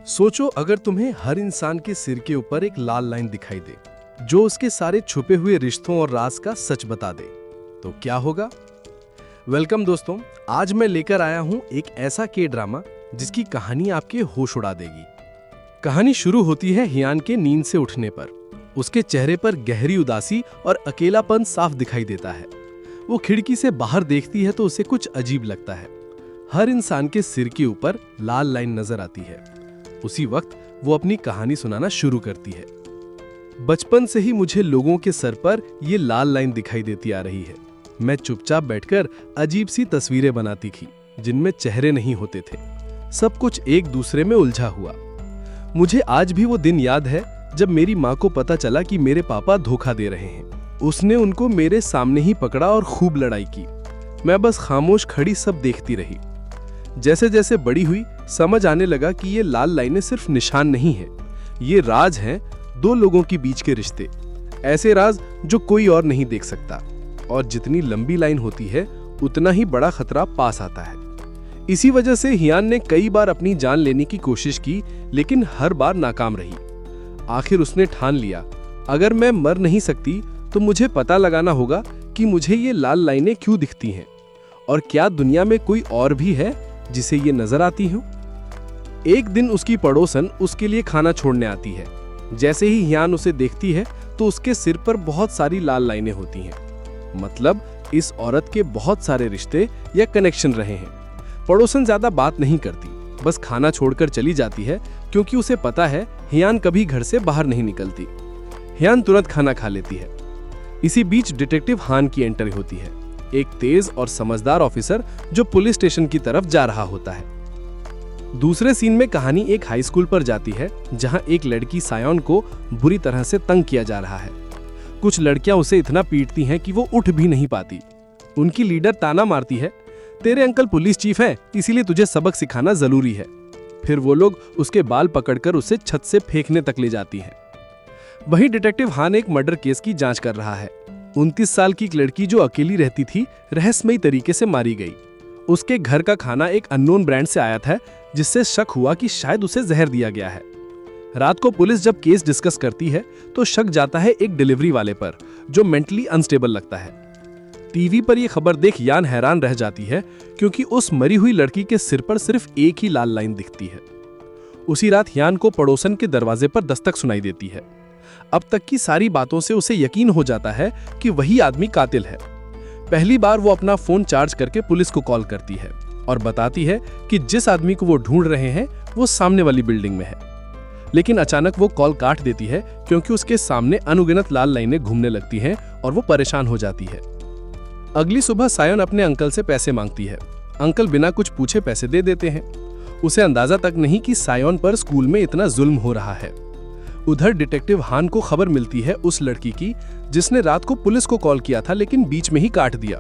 सोचो अगर तुम्हें हर इंसान के सिर के ऊपर एक लाल लाइन दिखाई दे जो उसके सारे छुपे हुए रिश्तों और राज का सच बता दे, तो क्या होगा। वेलकम दोस्तों, आज मैं लेकर आया हूं एक ऐसा के ड्रामा जिसकी कहानी आपके होश उड़ा देगी। कहानी शुरू होती है हियान के नींद से उठने पर। उसके चेहरे पर गहरी उदासी और अकेलापन साफ दिखाई देता है। वो खिड़की से बाहर देखती है तो उसे कुछ अजीब लगता है। हर इंसान के सिर के ऊपर लाल लाइन नजर आती है। उसी वक्त वो अपनी कहानी सुनाना शुरू करती है। बचपन से ही मुझे लोगों के सर पर ये लाल लाइन दिखाई देती आ रही है। मैं चुपचाप बैठकर अजीब सी तस्वीरें बनाती थी जिनमें चेहरे नहीं होते थे। सब कुछ एक दूसरे में उलझा हुआ। मुझे आज भी वो दिन याद है जब मेरी माँ को पता चला कि मेरे पापा धोखा दे रहे हैं। उसने उनको मेरे सामने ही पकड़ा और खूब लड़ाई की। मैं बस खामोश खड़ी सब देखती रही। जैसे जैसे बड़ी हुई समझ आने लगा कि ये लाल लाइनें सिर्फ निशान नहीं है, ये राज हैं दो लोगों के बीच के रिश्ते। ऐसे राज जो कोई और नहीं देख सकता। और जितनी लंबी लाइन होती है उतना ही बड़ा खतरा पास आता है। इसी वजह से हियान ने कई बार अपनी जान लेने की कोशिश की, लेकिन हर बार नाकाम रही। आखिर उसने ठान लिया, अगर मैं मर नहीं सकती तो मुझे पता लगाना होगा कि मुझे ये लाल लाइनें क्यों दिखती हैं और क्या दुनिया में कोई और भी है जिसे ये नजर आती हो। एक दिन उसकी पड़ोसन उसके लिए खाना छोड़ने आती है। जैसे ही हियान उसे देखती है तो उसके सिर पर बहुत सारी लाल लाइनें होती हैं। मतलब इस औरत के बहुत सारे रिश्ते या कनेक्शन रहे हैं। पड़ोसन ज्यादा बात नहीं करती, बस खाना छोड़कर चली जाती है क्योंकि उसे पता है हियान कभी घर से बाहर नहीं निकलती। हियान तुरंत खाना खा लेती है। इसी बीच डिटेक्टिव हान की एंट्री होती है, एक तेज और समझदार ऑफिसर जो पुलिस स्टेशन की तरफ जा रहा होता है। दूसरे सीन में कहानी एक हाई स्कूल पर जाती है जहां एक लड़की सायोन को बुरी तरह से तंग किया जा रहा है। कुछ लड़कियां उसे इतना पीटती हैं कि वो उठ भी नहीं पाती। उनकी लीडर ताना मारती है, तेरे अंकल पुलिस चीफ हैं, इसीलिए तुझे सबक सिखाना जरूरी है। फिर वो लोग उसके बाल पकड़कर उसे छत से फेंकने तक ले जाती हैं। वहीं डिटेक्टिव हान एक मर्डर केस की जांच कर रहा है। 29 साल की एक लड़की जो अकेली रहती थी रहस्यमयी तरीके से मारी गई। उसके घर का खाना एक अननोन ब्रांड से आया था, जिससे शक हुआ कि शायद उसे जहर दिया गया है। रात को पुलिस जब केस डिस्कस करती है तो शक जाता है एक डिलीवरी वाले पर जो मेंटली अनस्टेबल लगता है। टीवी पर यह खबर देख यान हैरान रह जाती है क्योंकि उस मरी हुई लड़की के सिर पर सिर्फ एक ही लाल लाइन दिखती है। उसी रात यान को पड़ोसन के दरवाजे पर दस्तक सुनाई देती है। अब तक की सारी बातों से उसे यकीन हो जाता है कि वही आदमी कातिल है। पहली बार वो अपना फोन चार्ज करके पुलिस को कॉल करती है और बताती है कि जिस आदमी को वो ढूंढ रहे हैं वो सामने वाली बिल्डिंग में है। लेकिन अचानक वो कॉल काट देती है क्योंकि उसके सामने अनगिनत लाल लाइनें घूमने लगती हैं और वो परेशान हो जाती है। अगली सुबह सायोन अपने अंकल से पैसे मांगती है। अंकल बिना कुछ पूछे पैसे दे देते हैं। उसे अंदाजा तक नहीं कि सायोन पर स्कूल में इतना जुल्म हो रहा है। उधर डिटेक्टिव हान को खबर मिलती है उस लड़की की जिसने रात को पुलिस को कॉल किया था लेकिन बीच में ही काट दिया।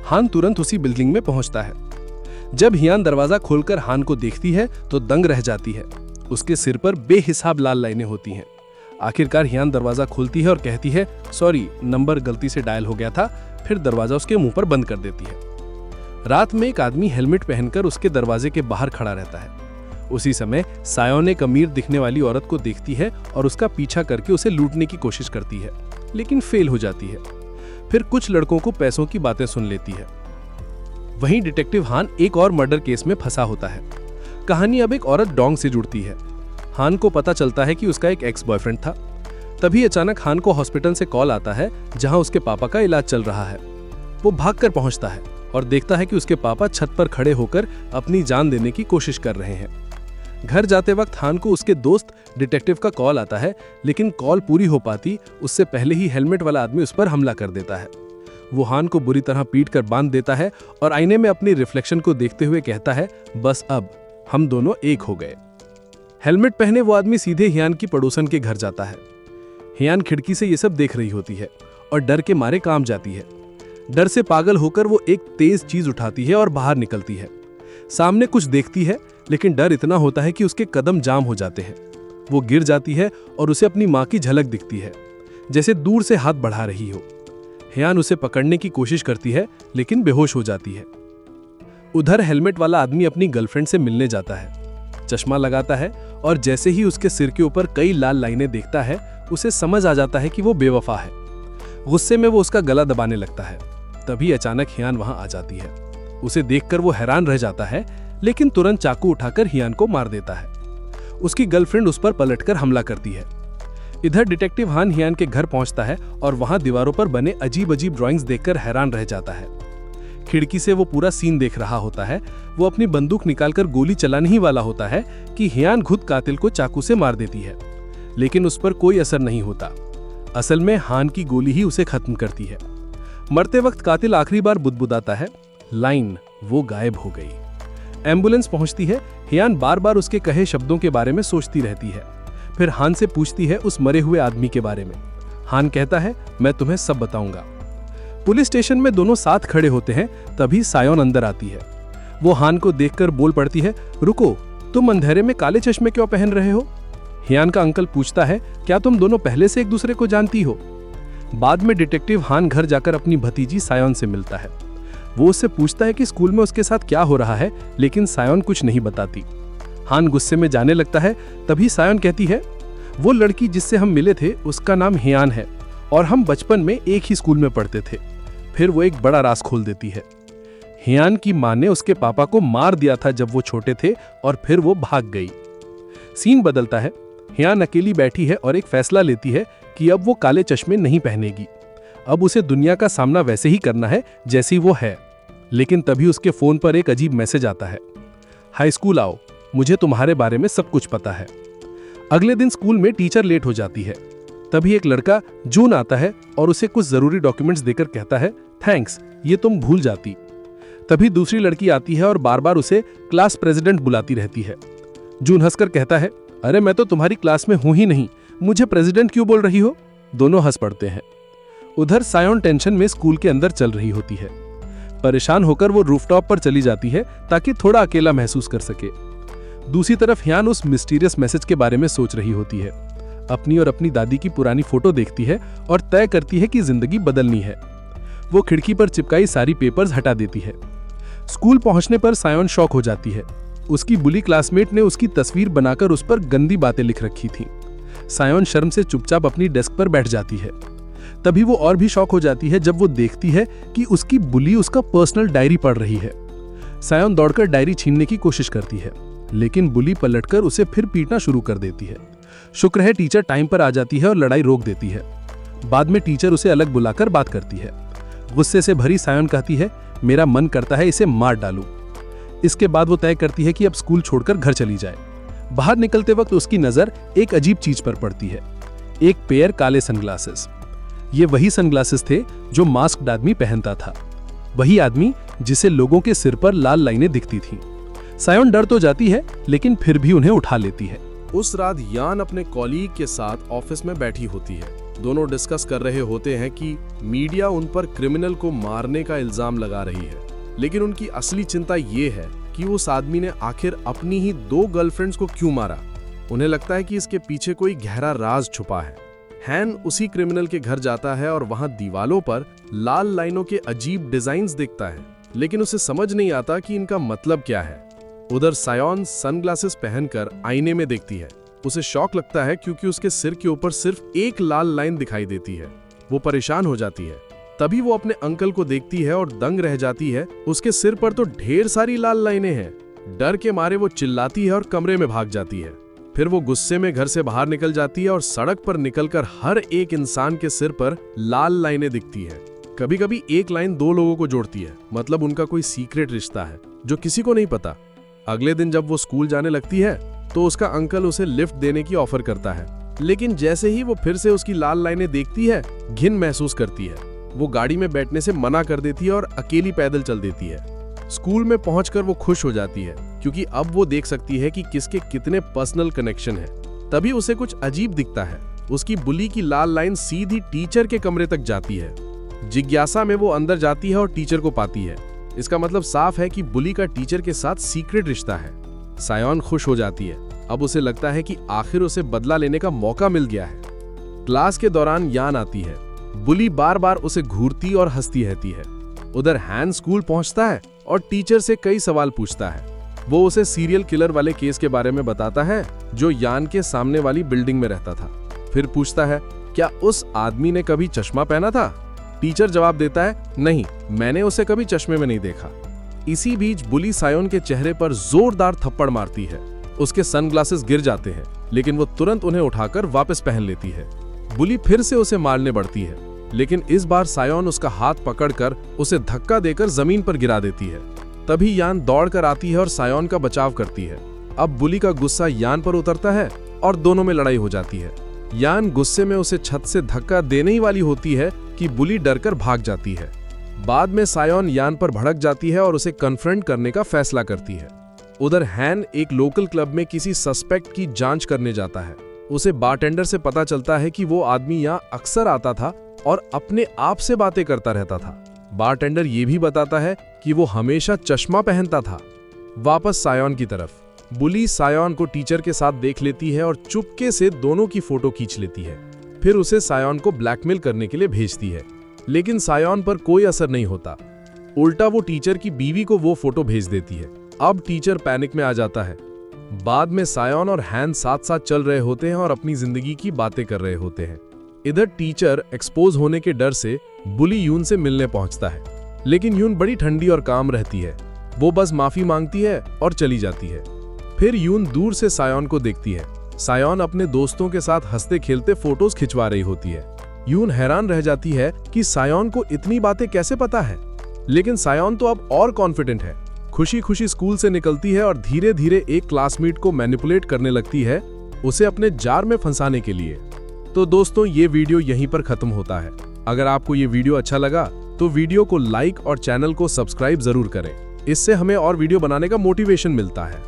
हान तुरंत उसी बिल्डिंग में पहुंचता है। जब हियान दरवाजा खोलकर हान को देखती है तो दंग रह जाती है। उसके सिर पर बेहिसाब लाल लाइनें होती हैं। आखिरकार हियान दरवाजा खोलती है और कहती है, सॉरी, नंबर गलती से डायल हो गया था। फिर दरवाजा उसके मुंह पर बंद कर देती है। रात में एक आदमी हेलमेट पहनकर उसके दरवाजे के बाहर खड़ा रहता है। उसी समय सायोन एक अमीर दिखने वाली औरत को देखती है और उसका पीछा करके उसे लूटने की कोशिश करती है, लेकिन फेल हो जाती है। फिर कुछ लड़कों को पैसों की बातें सुन लेती है। वहीं डिटेक्टिव हान एक और मर्डर केस में फंसा होता है। कहानी अब एक औरत डोंग से जुड़ती है। हान को पता चलता है कि उसका एक एक्स बॉयफ्रेंड था। तभी अचानक हान को हॉस्पिटल से कॉल आता है जहां उसके पापा का इलाज चल रहा है। वो भागकर पहुंचता है और देखता है कि उसके पापा छत पर खड़े होकर अपनी जान देने की कोशिश कर रहे हैं। घर जाते वक्त हान को उसके दोस्त डिटेक्टिव का कॉल आता है, लेकिन कॉल पूरी हो पाती उससे पहले ही हेलमेट वाला आदमी उस पर हमला कर देता है। वो हान को बुरी तरह पीट कर बांध देता है और आईने में अपनी रिफ्लेक्शन को देखते हुए कहता है, बस अब हम दोनों एक हो गए। हेलमेट पहने वो आदमी सीधे हियान की पड़ोसन के घर जाता है। हियान खिड़की से ये सब देख रही होती है और डर के मारे कांप जाती है। डर से पागल होकर वो एक तेज चीज उठाती है और बाहर निकलती है। सामने कुछ देखती है, लेकिन डर इतना होता है कि उसके कदम जाम हो जाते हैं। वो गिर जाती है और उसे अपनी माँ की झलक दिखती है, जैसे दूर से हाथ बढ़ा रही हो। हियान उसे पकड़ने की कोशिश करती है, लेकिन बेहोश हो जाती है। उधर हेलमेट वाला आदमी अपनी गर्लफ्रेंड से मिलने जाता है। चश्मा लगाता है और जैसे ही उसके सिर के ऊपर कई लाल लाइनें देखता है, उसे समझ आ जाता है कि वो बेवफा है। गुस्से में वो उसका गला दबाने लगता है। तभी अचानक हियान वहां आ जाती है। उसे देखकर वो हैरान रह जाता है, लेकिन तुरंत चाकू उठाकर हियान को मार देता है। उसकी गर्लफ्रेंड उस पर पलटकर हमला करती है। इधर डिटेक्टिव हान हियान के घर पहुंचता है और वहां दीवारों पर बने अजीब अजीब ड्राइंग्स देखकर हैरान रह जाता है। खिड़की से वो पूरा सीन देख रहा होता है। वो अपनी बंदूक निकालकर गोली चलाने ही वाला होता है कि हियान खुद कातिल को चाकू से मार देती है, लेकिन उस पर कोई असर नहीं होता। असल में हान की गोली ही उसे खत्म करती है। मरते वक्त कातिल आखिरी बार बुदबुदाता है, लाइन वो गायब हो गई। एम्बुलेंस पहुंचती है। हियान बार बार उसके कहे शब्दों के बारे में सोचती रहती है। फिर हान से पूछती है उस मरे हुए आदमी के बारे में। हान कहता है, मैं तुम्हें सब बताऊंगा। पुलिस स्टेशन में दोनों साथ खड़े होते हैं। तभी सायोन अंदर आती है। वो हान को देखकर बोल पड़ती है, रुको, तुम अंधेरे में काले चश्मे क्यों पहन रहे हो? हियान का अंकल पूछता है, क्या तुम दोनों पहले से एक दूसरे को जानती हो? बाद में डिटेक्टिव हान घर जाकर अपनी भतीजी सायोन से मिलता है। वो उससे पूछता है कि स्कूल में उसके साथ क्या हो रहा है, लेकिन सायोन कुछ नहीं बताती। हान गुस्से में जाने लगता है। तभी सायोन कहती है, वो लड़की जिससे हम मिले थे उसका नाम हियान है और हम बचपन में एक ही स्कूल में पढ़ते थे। फिर वो एक बड़ा राज खोल देती है। हियान की मां ने उसके पापा को मार दिया था जब वो छोटे थे और फिर वो भाग गई। सीन बदलता है। हियान अकेली बैठी है और एक फैसला लेती है कि अब वो काले चश्मे नहीं पहनेगी। अब उसे दुनिया का सामना वैसे ही करना है जैसी वो है। लेकिन तभी उसके फोन पर एक अजीब मैसेज आता है, हाई स्कूल आओ, मुझे तुम्हारे बारे में सब कुछ पता है। अगले दिन स्कूल में टीचर लेट हो जाती है। तभी एक लड़का जून आता है और उसे कुछ जरूरी डॉक्यूमेंट्स देकर कहता है, थैंक्स, ये तुम भूल जाती। तभी दूसरी लड़की आती है और बार बार उसे क्लास प्रेसिडेंट बुलाती रहती है। जून हंसकर कहता है, अरे मैं तो तुम्हारी क्लास में हूं ही नहीं, मुझे प्रेसिडेंट क्यों बोल रही हो? दोनों हंस पड़ते हैं। उधर सायोन टेंशन में स्कूल के अंदर चल रही होती है। परेशान होकर वो रूफटॉप पर चली जाती है ताकि थोड़ा अकेला महसूस कर सके। दूसरी तरफ हियान उस मिस्टीरियस मैसेज के बारे में सोच रही होती है। अपनी और अपनी दादी की पुरानी फोटो देखती है और तय करती है कि जिंदगी बदलनी है। वो खिड़की पर चिपकाई सारी पेपर्स हटा देती है। स्कूल पहुंचने पर सायोन शॉक हो जाती है। उसकी बुली क्लासमेट ने उसकी तस्वीर बनाकर उस पर गंदी बातें लिख रखी थी। सायोन शर्म से चुपचाप अपनी डेस्क पर बैठ जाती है। तभी वो और भी शॉक हो जाती है जब वो देखती है कि उसकी बुली उसका पर्सनल डायरी पढ़ रही है। सायोन दौड़कर डायरी छीनने की कोशिश करती है, लेकिन बुली पलटकर उसे फिर पीटना शुरू कर देती है। शुक्र है टीचर टाइम पर आ जाती है और लड़ाई रोक देती है। बाद में टीचर उसे अलग बुलाकर बात करती है। गुस्से से भरी सायोन कहती है, मेरा मन करता है इसे मार डालूं। इसके बाद वो तय करती है कि अब स्कूल छोड़कर घर चली जाए। बाहर निकलते वक्त उसकी नजर एक अजीब चीज पर पड़ती है, एक पेयर काले सनग्लासेस। ये वही सनग्लासेस थे जो मास्क्ड आदमी पहनता था, वही आदमी जिसे लोगों के सिर पर लाल लाइनें दिखती थीं। सायोन डर तो जाती है, लेकिन फिर भी उन्हें उठा लेती है। उस रात यान अपने कॉलीग के साथ ऑफिस में बैठी होती है। दोनों डिस्कस कर रहे होते हैं कि मीडिया उन पर क्रिमिनल को मारने का इल्जाम लगा रही है, लेकिन उनकी असली चिंता ये है कि उस आदमी ने आखिर अपनी ही 2 गर्लफ्रेंड्स को क्यों मारा। उन्हें लगता है कि इसके पीछे कोई गहरा राज छुपा है। हैन उसी क्रिमिनल के घर जाता है और वहां दीवालों पर लाल लाइनों के अजीब डिजाइन्स देखता है, लेकिन उसे समझ नहीं आता कि इनका मतलब क्या है। उधर सायोन सनग्लासेस पहनकर आईने में देखती है। उसे शॉक लगता है क्योंकि उसके सिर के ऊपर सिर्फ एक लाल लाइन दिखाई देती है। वो परेशान हो जाती है। तभी वो अपने अंकल को देखती है और दंग रह जाती है। उसके सिर पर तो ढेर सारी लाल लाइनें हैं। डर के मारे वो चिल्लाती है और कमरे में भाग जाती है। फिर वो गुस्से में घर से बाहर निकल जाती है और सड़क पर निकलकर हर एक इंसान के सिर पर लाल लाइनें दिखती है। कभी कभी एक लाइन 2 लोगों को जोड़ती है, मतलब उनका कोई सीक्रेट रिश्ता है जो किसी को नहीं पता। अगले दिन जब वो स्कूल जाने लगती है तो उसका अंकल उसे लिफ्ट देने की ऑफर करता है, लेकिन जैसे ही वो फिर से उसकी लाल लाइनें देखती है, घिन महसूस करती है। वो गाड़ी में बैठने से मना कर देती है और अकेली पैदल चल देती है। स्कूल में पहुंचकर वो खुश हो जाती है क्योंकि अब वो देख सकती है कि किसके कितने पर्सनल कनेक्शन हैं। तभी उसे कुछ अजीब दिखता है। उसकी बुली की लाल लाइन सीधी टीचर के कमरे तक जाती है। जिज्ञासा में वो अंदर जाती है और टीचर को पाती है। इसका मतलब साफ है कि बुली का टीचर के साथ सीक्रेट रिश्ता है। सायोन खुश हो जाती है। अब उसे लगता है कि आखिर उसे बदला लेने का मौका मिल गया है। क्लास के दौरान यान आती है। बुली बार बार उसे घूरती और हंसती रहती है। उधर हैन स्कूल पहुंचता है और टीचर से कई सवाल पूछता है। वो उसे सीरियल किलर वाले केस के बारे में बताता है जो यान के सामने वाली बिल्डिंग में रहता था। फिर पूछता है, क्या उस आदमी ने कभी चश्मा पहना था? टीचर जवाब देता है, नहीं, मैंने उसे कभी चश्मे में नहीं देखा। इसी बीच बुली सायोन के चेहरे पर जोरदार थप्पड़ मारती है। उसके सनग्लासेस गिर जाते हैं, लेकिन वो तुरंत उन्हें उठाकर वापस पहन लेती है। बुली फिर से उसे मारने बढ़ती है, लेकिन इस बार सायोन उसका हाथ पकड़कर उसे धक्का देकर जमीन पर गिरा देती है। तभी यान दौड़कर आती है और सायोन का बचाव करती है। अब बुली का गुस्सा यान पर उतरता है और दोनों में लड़ाई हो जाती है। यान गुस्से में उसे छत से धक्का देने ही वाली होती है कि बुली डरकर भाग जाती है। बाद में सायोन यान पर भड़क जाती है और उसे कन्फ्रंट करने का फैसला करती है। उधर हैन एक लोकल क्लब में किसी सस्पेक्ट की जांच करने जाता है। उसे बारटेंडर से पता चलता है कि वो आदमी यहाँ अक्सर आता था और अपने आप से बातें करता रहता था। बारटेंडर ये भी बताता है कि वो हमेशा चश्मा पहनता था। वापस सायोन की तरफ, बुली सायोन को टीचर के साथ देख लेती है और चुपके से दोनों की फोटो खींच लेती है। फिर उसे सायोन को ब्लैकमेल करने के लिए भेजती है, लेकिन सायोन पर कोई असर नहीं होता। उल्टा वो टीचर की बीवी को वो फोटो भेज देती है। अब टीचर पैनिक में आ जाता है। बाद में सायोन और हैन साथ साथ चल रहे होते हैं और अपनी जिंदगी की बातें कर रहे होते हैं। इधर टीचर एक्सपोज होने के डर से बुली यून से मिलने पहुंचता है, लेकिन यून बड़ी ठंडी और काम रहती है। वो बस माफी मांगती है और चली जाती है। फिर यून दूर से सायोन को देखती है। सायोन अपने दोस्तों के साथ हंसते खेलते फोटोज खिंचवा रही होती है। यून हैरान रह जाती है कि सायोन को इतनी बातें कैसे पता है, लेकिन सायोन तो अब और कॉन्फिडेंट है। खुशी खुशी स्कूल से निकलती है और धीरे धीरे एक क्लासमेट को मैनिपुलेट करने लगती है, उसे अपने जार में फंसाने के लिए। तो दोस्तों, ये वीडियो यहीं पर खत्म होता है। अगर आपको ये वीडियो अच्छा लगा तो वीडियो को लाइक और चैनल को सब्सक्राइब जरूर करें। इससे हमें और वीडियो बनाने का मोटिवेशन मिलता है।